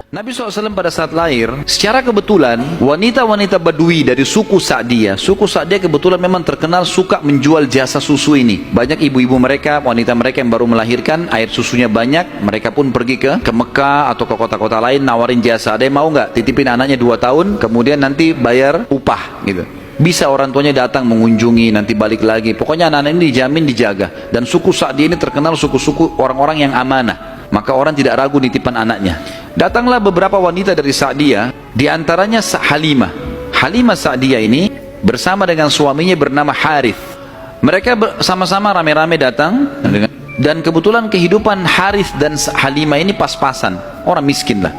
Nabi SAW pada saat lahir, secara kebetulan wanita-wanita Badui dari suku Sa'diyah kebetulan memang terkenal suka menjual jasa susu ini. Banyak ibu-ibu mereka, wanita mereka yang baru melahirkan, air susunya banyak, mereka pun pergi ke Mekah atau ke kota-kota lain nawarin jasa. Ada yang mau nggak titipin anaknya 2 tahun, kemudian nanti bayar upah gitu. Bisa orang tuanya datang mengunjungi, nanti balik lagi. Pokoknya anak-anak ini dijamin dijaga. Dan suku Sa'diyah ini terkenal suku-suku orang-orang yang amanah. Maka orang tidak ragu nitipan anaknya. Datanglah beberapa wanita dari Sa'diyah, diantaranya Halimah. Halimah Sa'diyah ini bersama dengan suaminya bernama Harith. Mereka sama-sama rame-rame datang, dan kebetulan kehidupan Harith dan Halimah ini pas-pasan. Orang miskin lah.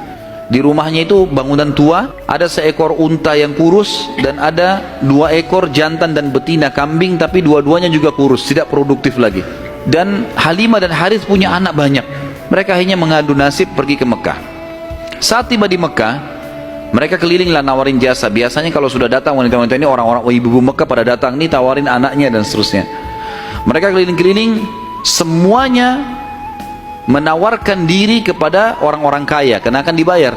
Di rumahnya itu bangunan tua, ada seekor unta yang kurus, dan ada 2 ekor jantan dan betina kambing, tapi dua-duanya juga kurus, tidak produktif lagi. Dan Halimah dan Harith punya anak banyak. Mereka hanya mengadu nasib pergi ke Mekah. Saat tiba di Mekah, mereka kelilinglah nawarin jasa. Biasanya kalau sudah datang wanita-wanita ini, orang-orang ibu-ibu Mekah pada datang nih tawarin anaknya dan seterusnya. Mereka keliling-keliling, semuanya menawarkan diri kepada orang-orang kaya karena akan dibayar.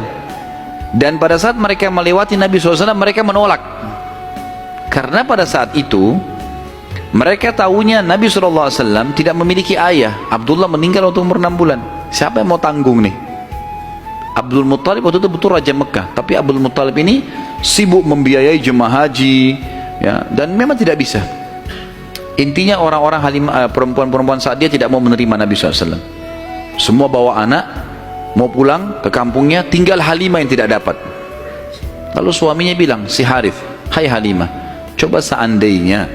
Dan pada saat mereka melewati Nabi SAW, mereka menolak. Karena pada saat itu mereka tahunya Nabi SAW tidak memiliki ayah. Abdullah meninggal waktu umur 6 bulan. Siapa yang mau tanggung nih? Abdul Muttalib waktu itu betul Raja Mekah, tapi Abdul Muttalib ini sibuk membiayai jemaah haji, ya, dan memang tidak bisa. Intinya orang-orang perempuan-perempuan saat dia tidak mau menerima Nabi SAW. Semua bawa anak, mau pulang ke kampungnya, tinggal Halimah yang tidak dapat. Lalu suaminya bilang, si Harith, hai Halimah, coba seandainya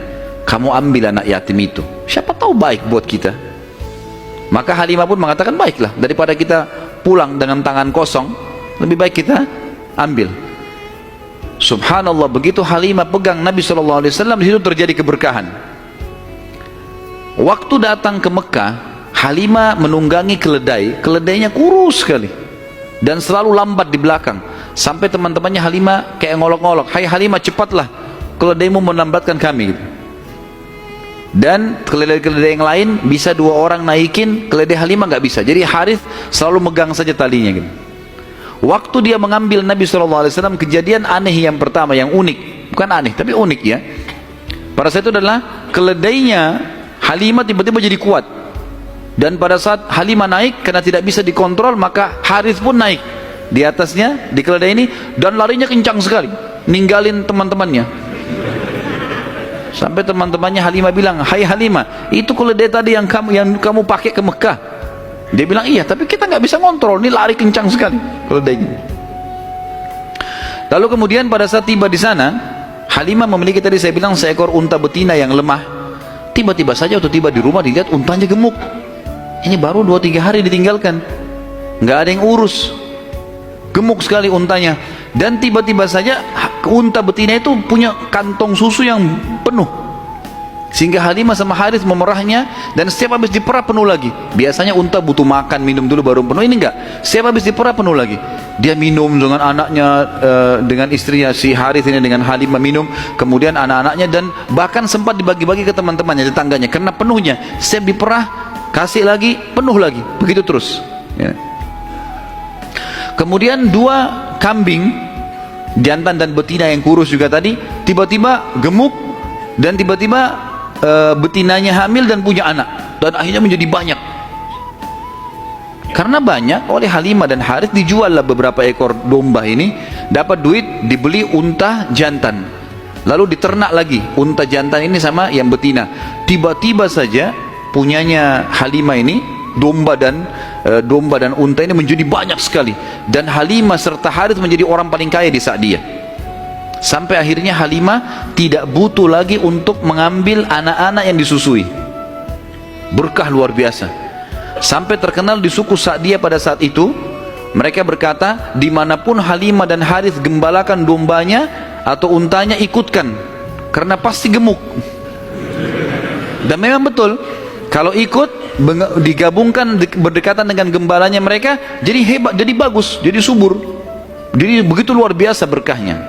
kamu ambil anak yatim itu, siapa tahu baik buat kita. Maka Halimah pun mengatakan, baiklah, daripada kita pulang dengan tangan kosong, lebih baik kita ambil. Subhanallah, begitu Halimah pegang Nabi SAW, di situ terjadi keberkahan. Waktu datang ke Mekah, Halimah menunggangi keledai, keledainya kurus sekali dan selalu lambat di belakang, sampai teman-temannya Halimah kayak ngolok-ngolok, hai Halimah, cepatlah, keledaimu melambatkan kami. Dan keledai-keledai yang lain bisa 2 orang naikin, keledai Halimah nggak bisa. Jadi Harith selalu megang saja talinya gitu. Waktu dia mengambil Nabi SAW, kejadian aneh yang pertama, yang unik, bukan aneh tapi unik ya, pada saat itu adalah keledainya Halimah tiba-tiba jadi kuat. Dan pada saat Halimah naik, karena tidak bisa dikontrol, maka Harith pun naik di atasnya, di keledai ini, dan larinya kencang sekali, ninggalin teman-temannya. Sampai teman-temannya Halimah bilang, hai Halimah, itu keledai tadi yang kamu pakai ke Mekah. Dia bilang, iya, tapi kita nggak bisa kontrol, ini lari kencang sekali keledainya. Lalu kemudian pada saat tiba di sana, Halimah memiliki tadi saya bilang seekor unta betina yang lemah. Tiba-tiba saja waktu tiba di rumah dilihat untanya gemuk. Ini baru 2-3 hari ditinggalkan, nggak ada yang urus, gemuk sekali untanya. Dan tiba-tiba saja unta betina itu punya kantong susu yang penuh, sehingga Halimah sama Harith memerahnya, dan setiap habis diperah penuh lagi. Biasanya unta butuh makan, minum dulu baru penuh, ini enggak, setiap habis diperah penuh lagi. Dia minum dengan anaknya, dengan istrinya si Harith ini, dengan Halimah minum, kemudian anak-anaknya, dan bahkan sempat dibagi-bagi ke teman-temannya, tetangganya, karena penuhnya. Setiap diperah kasih lagi, penuh lagi, begitu terus ya. Kemudian 2 kambing, jantan dan betina yang kurus juga tadi, tiba-tiba gemuk, dan tiba-tiba betinanya hamil dan punya anak, dan akhirnya menjadi banyak. Karena banyak, oleh Halimah dan Harith dijual lah beberapa ekor domba ini, dapat duit, dibeli unta jantan, lalu diternak lagi unta jantan ini sama yang betina. Tiba-tiba saja punyanya Halimah ini, domba dan unta ini menjadi banyak sekali, dan Halimah serta Harith menjadi orang paling kaya di Sa'diyah. Sampai akhirnya Halimah tidak butuh lagi untuk mengambil anak-anak yang disusui. Berkah luar biasa. Sampai terkenal di suku Sa'diyah pada saat itu, mereka berkata, dimanapun Halimah dan Harith gembalakan dombanya atau untanya, ikutkan, karena pasti gemuk. Dan memang betul, kalau ikut digabungkan berdekatan dengan gembalanya mereka, jadi hebat, jadi bagus, jadi subur, jadi begitu luar biasa berkahnya.